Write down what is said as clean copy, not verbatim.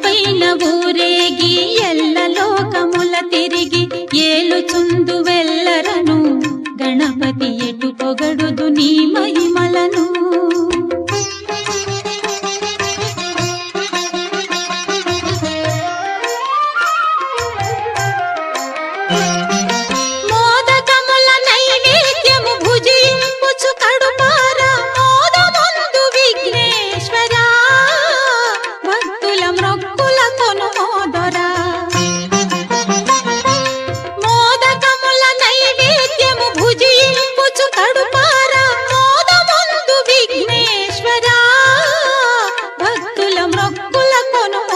పైన ఊరేగి ఎల్ల లోకముల తిరిగి ఏలుచుందు వెల్లరను గణపతి ఎటు పొగడుదు నీ మహిమలను. మోదకముల నైవేద్యము భుజింపుచు కడుపార మోదముందు విఘ్నేశ్వరా భక్తుల మ్రొక్కుల కొనుమోదరా. మోదకముల నైవేద్యము భుజింపుచు కడుపార మోదముందు విఘ్నేశ్వరా భక్తుల మ్రొక్కుల కొనుమోదరా.